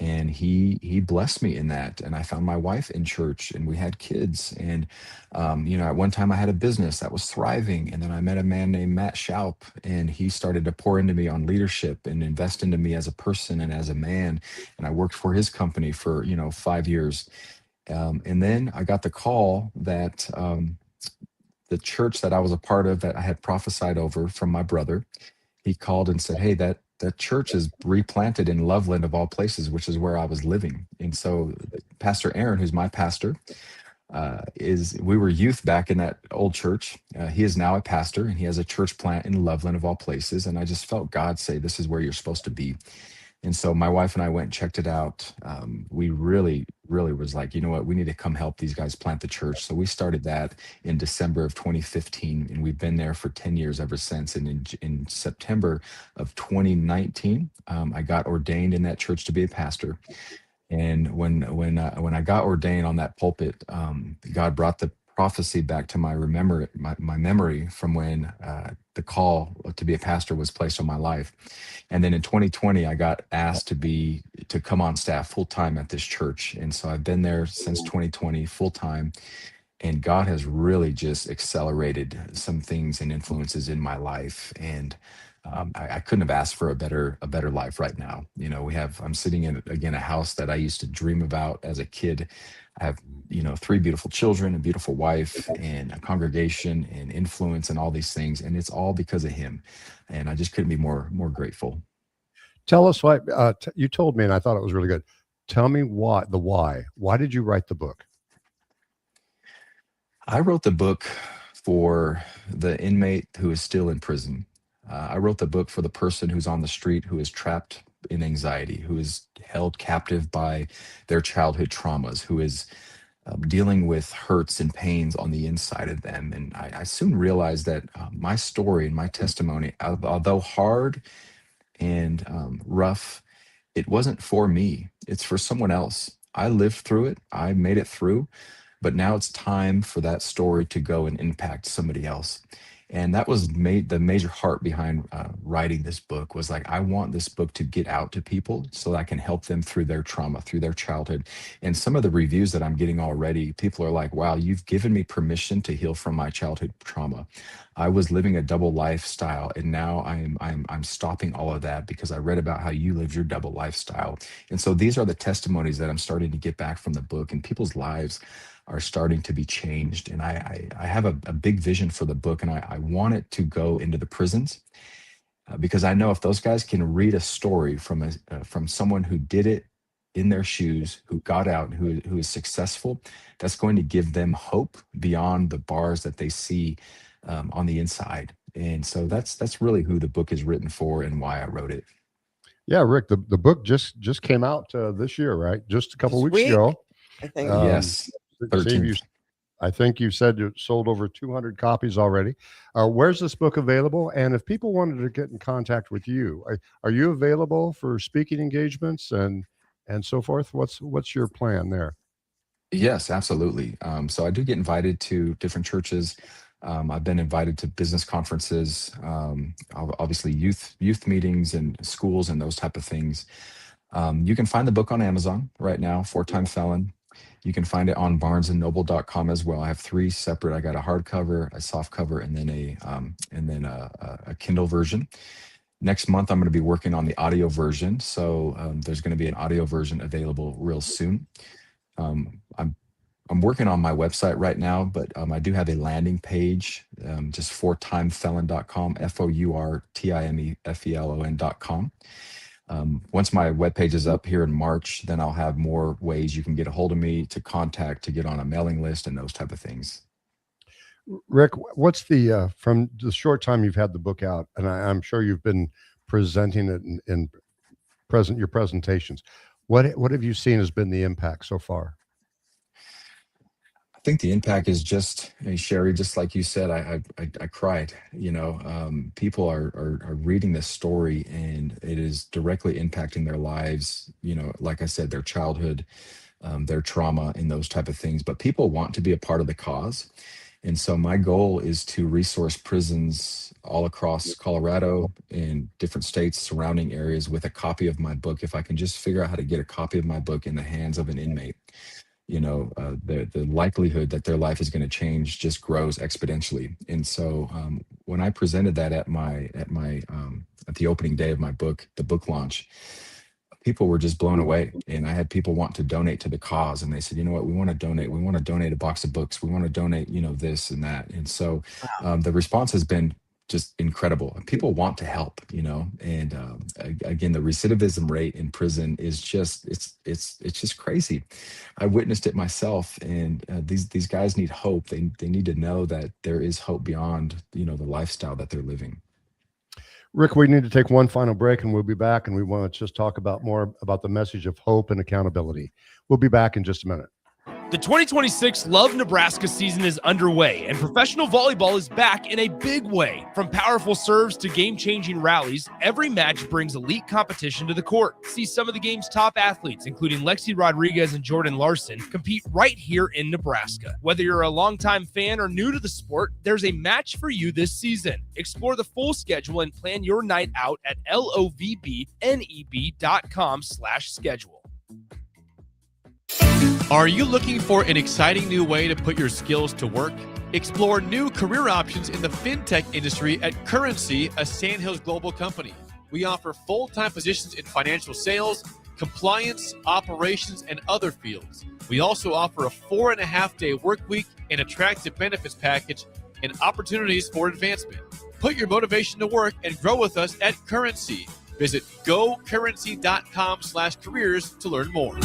And he blessed me in that. And I found my wife in church, and we had kids. And, at one time I had a business that was thriving. And then I met a man named Matt Schaup, and he started to pour into me on leadership and invest into me as a person and as a man. And I worked for his company for, 5 years. And then I got the call that the church that I was a part of, that I had prophesied over from my brother, he called and said, hey, that church is replanted in Loveland of all places, which is where I was living. And so Pastor Aaron, who's my pastor, we were youth back in that old church. He is now a pastor, and he has a church plant in Loveland of all places. And I just felt God say, this is where you're supposed to be. And so my wife and I went and checked it out. We really, really was like, you know what, we need to come help these guys plant the church. So we started that in December of 2015, and we've been there for 10 years ever since. And in September of 2019, I got ordained in that church to be a pastor. And when I got ordained on that pulpit, God brought the prophecy back to my memory from when the call to be a pastor was placed on my life. And then in 2020, I got asked to come on staff full time at this church. And so I've been there since 2020 full time. And God has really just accelerated some things and influences in my life. And I couldn't have asked for a better life right now. I'm sitting in, again, a house that I used to dream about as a kid. I have, 3 beautiful children, a beautiful wife, and a congregation and influence and all these things. And it's all because of him. And I just couldn't be more grateful. Tell us why, you told me, and I thought it was really good. Tell me why. Why did you write the book? I wrote the book for the inmate who is still in prison. I wrote the book for the person who's on the street, who is trapped in anxiety, who is held captive by their childhood traumas, who is dealing with hurts and pains on the inside of them. And I soon realized that my story and my testimony, although hard and rough, it wasn't for me. It's for someone else. I lived through it. I made it through. But now it's time for that story to go and impact somebody else. And that was the major heart behind writing this book, was like, I want this book to get out to people so that I can help them through their trauma, through their childhood. And some of the reviews that I'm getting already, people are like, wow, you've given me permission to heal from my childhood trauma. I was living a double lifestyle, and now I'm stopping all of that because I read about how you lived your double lifestyle. And so these are the testimonies that I'm starting to get back from the book, and people's lives are starting to be changed. And I have a big vision for the book, and I want it to go into the prisons because I know if those guys can read a story from someone who did it in their shoes, who got out, who is successful, that's going to give them hope beyond the bars that they see on the inside. And so that's really who the book is written for and why I wrote it. Yeah, Rick, the book just came out this year, right? Just a couple weeks ago. I think. Yes. I think you said you sold over 200 copies already. Where's this book available? And if people wanted to get in contact with you, are you available for speaking engagements and so forth? What's your plan there? Yes, absolutely. So I do get invited to different churches. I've been invited to business conferences, obviously youth meetings and schools and those type of things. You can find the book on Amazon right now, 4-Time Felon. You can find it on barnesandnoble.com as well. I have 3 separate. I got a hardcover, a soft cover, and then a Kindle version. Next month, I'm going to be working on the audio version. So there's going to be an audio version available real soon. I'm working on my website right now, but I do have a landing page, just fourtimefelon.com, FOURTIMEFELON.com. Once my webpage is up here in March, then I'll have more ways you can get a hold of me, to contact, to get on a mailing list, and those type of things. Rick, what's the from the short time you've had the book out, and I'm sure you've been presenting it in your presentations. What have you seen has been the impact so far? I think the impact is just, Sherry, just like you said, I cried. People are reading this story, and it is directly impacting their lives. Like I said, their childhood, their trauma, and those type of things. But people want to be a part of the cause. And so my goal is to resource prisons all across Colorado and different states, surrounding areas, with a copy of my book. If I can just figure out how to get a copy of my book in the hands of an inmate, the likelihood that their life is going to change just grows exponentially. And so when I presented that at the opening day of my book, the book launch, people were just blown away. And I had people want to donate to the cause, and they said, you know what, we want to donate. We want to donate a box of books. We want to donate, this and that. And so the response has been just incredible. People want to help, and again, the recidivism rate in prison is just, it's just crazy. I witnessed it myself, and these guys need hope. They need to know that there is hope beyond, the lifestyle that they're living. Rick, we need to take one final break, and we'll be back, and we want to just talk more about the message of hope and accountability. We'll be back in just a minute. The 2026 Love Nebraska season is underway, and professional volleyball is back in a big way. From powerful serves to game-changing rallies, every match brings elite competition to the court. See some of the game's top athletes, including Lexi Rodriguez and Jordan Larson, compete right here in Nebraska. Whether you're a longtime fan or new to the sport, there's a match for you this season. Explore the full schedule and plan your night out at lovneb.com/schedule. Are you looking for an exciting new way to put your skills to work? Explore new career options in the fintech industry at Currency, a Sandhills global company. We offer full-time positions in financial sales, compliance, operations, and other fields. We also offer a 4.5-day work week, an attractive benefits package, and opportunities for advancement. Put your motivation to work and grow with us at Currency. Visit gocurrency.com/careers to learn more.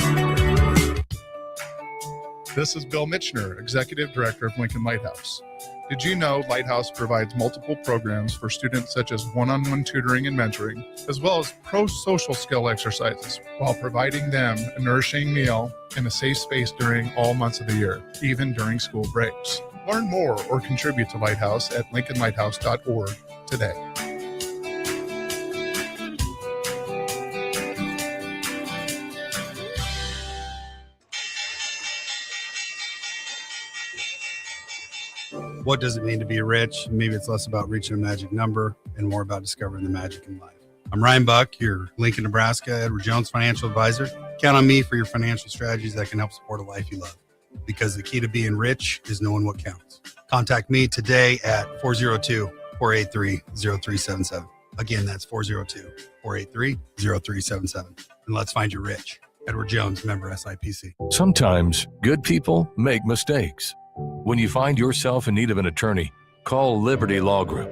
This is Bill Mitchner, Executive Director of Lincoln Lighthouse. Did you know Lighthouse provides multiple programs for students such as one-on-one tutoring and mentoring, as well as pro-social skill exercises, while providing them a nourishing meal and a safe space during all months of the year, even during school breaks? Learn more or contribute to Lighthouse at lincolnlighthouse.org today. What does it mean to be rich? Maybe it's less about reaching a magic number and more about discovering the magic in life. I'm Ryan Buck, your Lincoln, Nebraska, Edward Jones financial advisor. Count on me for your financial strategies that can help support a life you love. Because the key to being rich is knowing what counts. Contact me today at 402-483-0377. Again, that's 402-483-0377. And let's find you rich. Edward Jones, member SIPC. Sometimes good people make mistakes. When you find yourself in need of an attorney, call Liberty Law Group.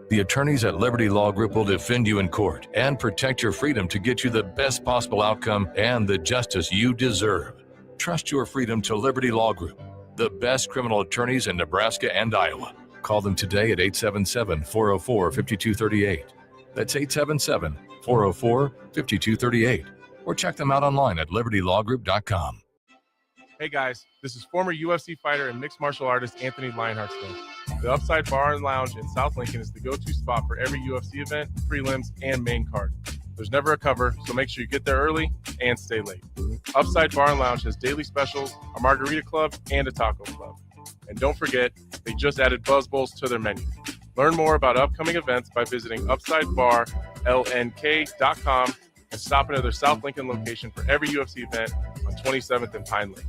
The attorneys at Liberty Law Group will defend you in court and protect your freedom to get you the best possible outcome and the justice you deserve. Trust your freedom to Liberty Law Group, the best criminal attorneys in Nebraska and Iowa. Call them today at 877-404-5238. That's 877-404-5238. Or check them out online at libertylawgroup.com. Hey guys, this is former UFC fighter and mixed martial artist Anthony Lionheart Smith. The Upside Bar and Lounge in South Lincoln is the go-to spot for every UFC event, prelims, and main card. There's never a cover, so make sure you get there early and stay late. Upside Bar and Lounge has daily specials, a margarita club, and a taco club. And don't forget, they just added Buzz Bowls to their menu. Learn more about upcoming events by visiting UpsideBarLNK.com and stop into their South Lincoln location for every UFC event on 27th and Pine Lake.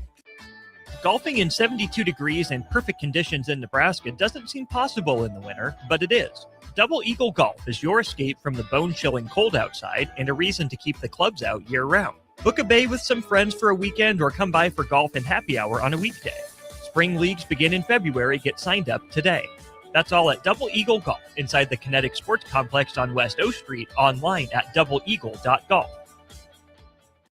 Golfing in 72 degrees and perfect conditions in Nebraska doesn't seem possible in the winter, but it is. Double Eagle Golf is your escape from the bone-chilling cold outside and a reason to keep the clubs out year-round. Book a bay with some friends for a weekend or come by for golf and happy hour on a weekday. Spring leagues begin in February. Get signed up today. That's all at Double Eagle Golf inside the Kinetic Sports Complex on West O Street, online at doubleeagle.golf.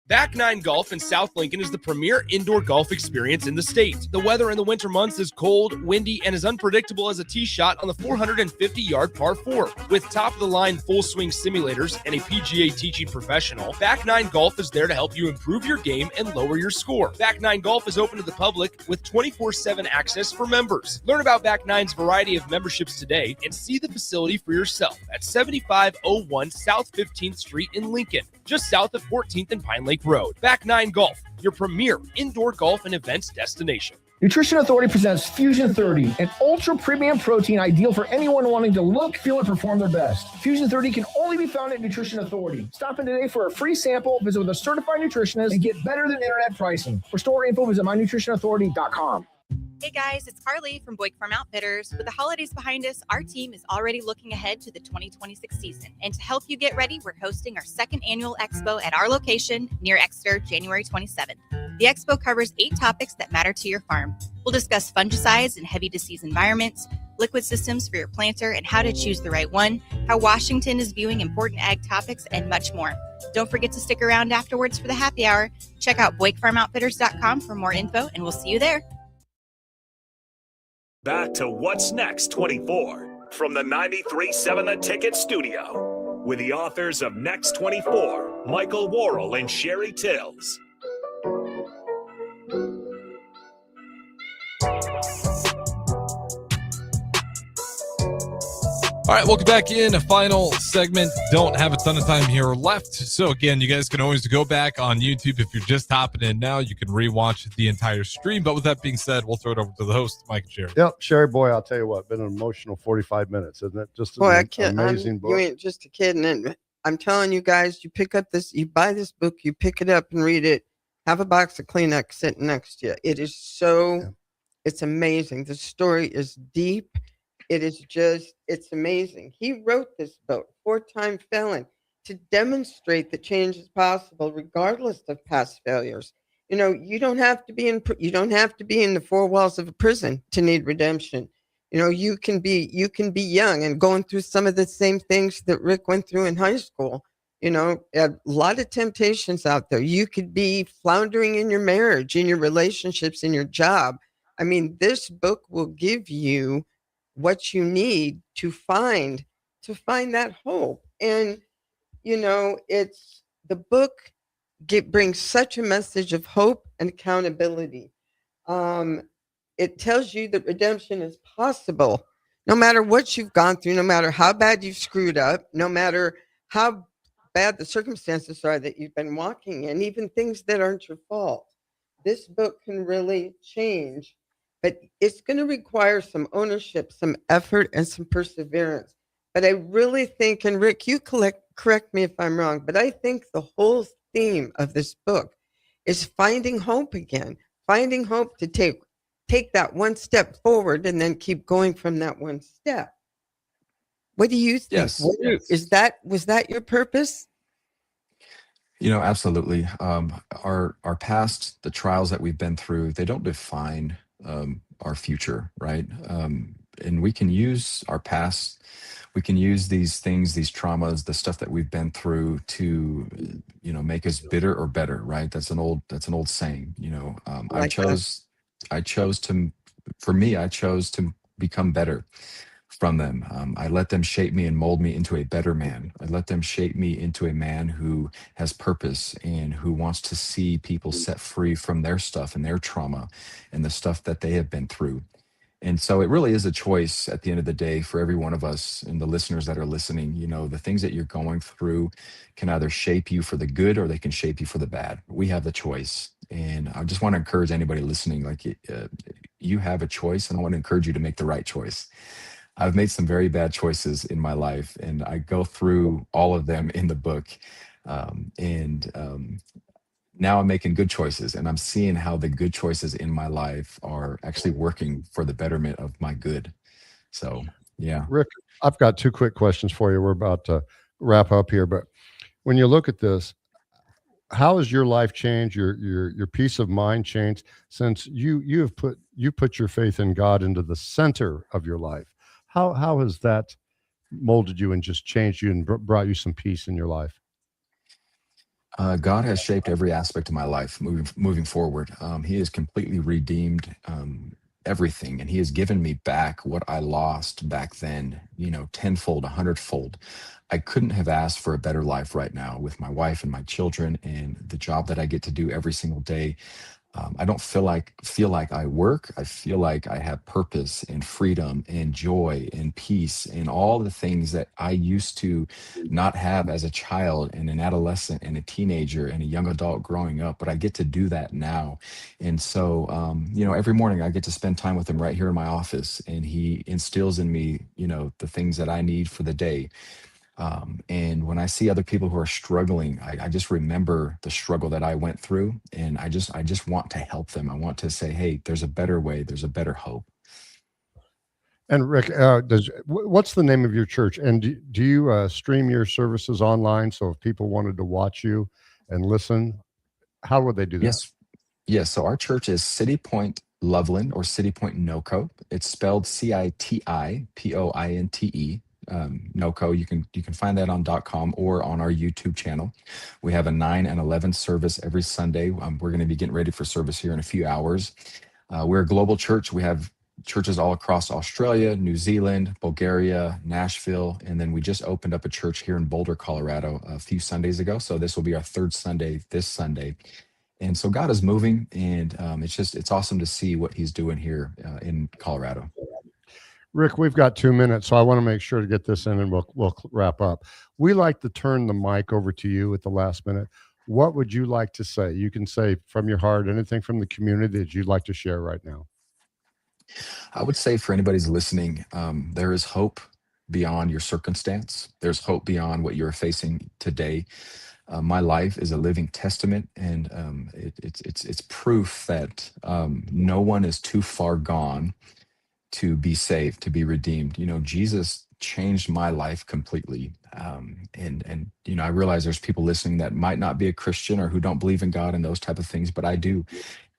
Back Nine Golf in South Lincoln is the premier indoor golf experience in the state. The weather in the winter months is cold, windy, and as unpredictable as a tee shot on the 450-yard par 4. With top-of-the-line full-swing simulators and a PGA teaching professional, Back Nine Golf is there to help you improve your game and lower your score. Back Nine Golf is open to the public with 24/7 access for members. Learn about Back Nine's variety of memberships today and see the facility for yourself at 7501 South 15th Street in Lincoln, just south of 14th and Pine Lake Road. Back Nine Golf, your premier indoor golf and events destination. Nutrition Authority presents Fusion 30, an ultra premium protein ideal for anyone wanting to look, feel, and perform their best. Fusion 30 can only be found at Nutrition Authority. Stop in today for a free sample, visit with a certified nutritionist, and get better than internet pricing. For store info, visit mynutritionauthority.com. Hey guys, it's Carly from Boyk Farm Outfitters. With the holidays behind us, our team is already looking ahead to the 2026 season. And to help you get ready, we're hosting our second annual expo at our location near Exeter, January 27th. The expo covers 8 topics that matter to your farm. We'll discuss fungicides in heavy disease environments, liquid systems for your planter and how to choose the right one, how Washington is viewing important ag topics, and much more. Don't forget to stick around afterwards for the happy hour. Check out BoykFarmOutfitters.com for more info, and we'll see you there. Back to What's Next 24 from the 93.7 The Ticket studio with the authors of Next 24, Michael Worrell and Sherry Tills. All right, welcome back in. A final segment. Don't have a ton of time here left. So again, you guys can always go back on YouTube. If you're just hopping in now, you can rewatch the entire stream. But with that being said, we'll throw it over to the host, Mike and Sherry. Yep, Sherry, boy, I'll tell you what, been an emotional 45 minutes, isn't it? Just Boy, an amazing book. You ain't just a kid. And I'm telling you guys, you pick up this, you buy this book, you pick it up and read it. Have a box of Kleenex sitting next to you. It is so, it's amazing. The story is deep. It is just, it's amazing. He wrote this book, 4-time felon, to demonstrate that change is possible regardless of past failures. You know, you don't have to be in the 4 walls of a prison to need redemption. You know, you can be young and going through some of the same things that Rick went through in high school. You know, a lot of temptations out there. You could be floundering in your marriage, in your relationships, in your job. I mean, this book will give you what you need to find that hope. And, you know, it's the book brings such a message of hope and accountability. It tells you that redemption is possible, no matter what you've gone through, no matter how bad you've screwed up, no matter how bad the circumstances are that you've been walking in, even things that aren't your fault. This book can really change, but it's going to require some ownership, some effort, and some perseverance. But I really think, and Rick, you correct me if I'm wrong, but I think the whole theme of this book is finding hope again, finding hope to take that one step forward and then keep going from that one step. What do you think? Yes. Was that your purpose? You know, absolutely. Our past, the trials that we've been through, they don't define our future, right? And we can use our past, we can use these things, these traumas, the stuff that we've been through to, you know, make us bitter or better, right? That's an old saying. You know, I chose to become better from them. I let them shape me and mold me into a better man. I let them shape me into a man who has purpose and who wants to see people set free from their stuff and their trauma and the stuff that they have been through. And so it really is a choice at the end of the day for every one of us and the listeners that are listening. You know, the things that you're going through can either shape you for the good or they can shape you for the bad. We have the choice. And I just want to encourage anybody listening, like you have a choice, and I want to encourage you to make the right choice. I've made some very bad choices in my life, and I go through all of them in the book. Now I'm making good choices, and I'm seeing how the good choices in my life are actually working for the betterment of my good. So Yeah. Rick, I've got two quick questions for you. We're about to wrap up here, but when you look at this, how has your life changed, your peace of mind changed since you put your faith in God into the center of your life? How has that molded you and just changed you and brought you some peace in your life? God has shaped every aspect of my life moving forward. He has completely redeemed everything, and He has given me back what I lost back then. Tenfold, 100-fold. I couldn't have asked for a better life right now with my wife and my children and the job that I get to do every single day. I don't feel like I work. I feel like I have purpose and freedom and joy and peace and all the things that I used to not have as a child and an adolescent and a teenager and a young adult growing up. But I get to do that now. And so, every morning I get to spend time with Him right here in my office, and He instills in me, the things that I need for the day. And when I see other people who are struggling, I just remember the struggle that I went through, and I just want to help them. I want to say, hey, there's a better way, there's a better hope. And Rick, what's the name of your church? And do you stream your services online? So if people wanted to watch you and listen, how would they do that? Yes. So our church is City Point Loveland, or City Point NoCo. It's spelled CITIPOINTE. NoCo. You can find that on .com or on our YouTube channel. We have a 9 and 11 service every Sunday. We're going to be getting ready for service here in a few hours. We're a global church. We have churches all across Australia, New Zealand, Bulgaria, Nashville, and then we just opened up a church here in Boulder, Colorado a few Sundays ago. So this will be our third Sunday this Sunday. And so God is moving, and it's awesome to see what He's doing here in Colorado. Rick, we've got 2 minutes, so I want to make sure to get this in, and we'll wrap up. We like to turn the mic over to you at the last minute. What would you like to say? You can say from your heart, anything from the community that you'd like to share right now. I would say for anybody's listening, there is hope beyond your circumstance. There's hope beyond what you're facing today. My life is a living testament, and it's proof that no one is too far gone to be saved, to be redeemed. Jesus changed my life completely. And I realize there's people listening that might not be a Christian or who don't believe in God and those type of things, but I do.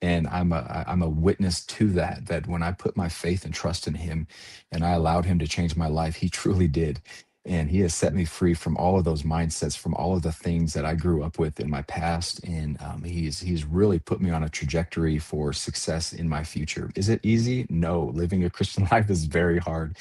And I'm a witness to that when I put my faith and trust in Him and I allowed Him to change my life, He truly did. And He has set me free from all of those mindsets, from all of the things that I grew up with in my past. And He's really put me on a trajectory for success in my future. Is it easy? No. Living a Christian life is very hard.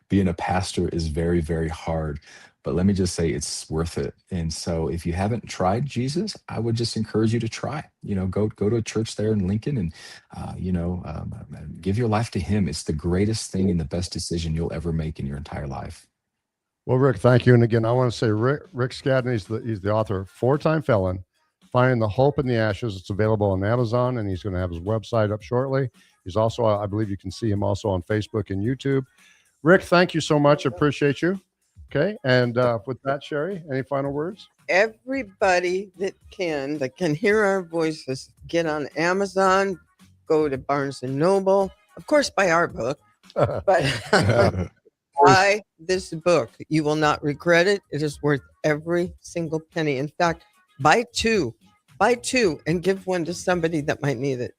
Being a pastor is very, very hard. But let me just say, it's worth it. And so if you haven't tried Jesus, I would just encourage you to try. Go to a church there in Lincoln and, give your life to Him. It's the greatest thing and the best decision you'll ever make in your entire life. Well, Rick, thank you. And again, I want to say Rick Scadden, he's the author, 4-time felon, Finding the Hope in the Ashes. It's available on Amazon, and he's going to have his website up shortly. He's also, I believe you can see him also on Facebook and YouTube. Rick, thank you so much. I appreciate you. Okay. And with that, Sherry, any final words? Everybody that can hear our voices, get on Amazon, go to Barnes & Noble, of course, buy our book, but buy this book. You will not regret it. It is worth every single penny. In fact, buy two and give one to somebody that might need it.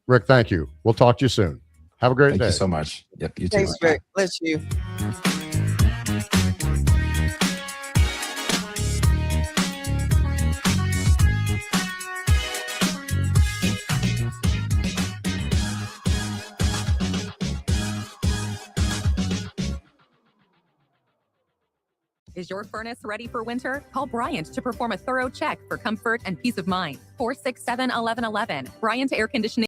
Rick, thank you. We'll talk to you soon. Have a great day. Thank you so much. Yep, you too. Thanks, Rick. Bless you. Is your furnace ready for winter? Call Bryant to perform a thorough check for comfort and peace of mind. 467-1111. Bryant Air Conditioning.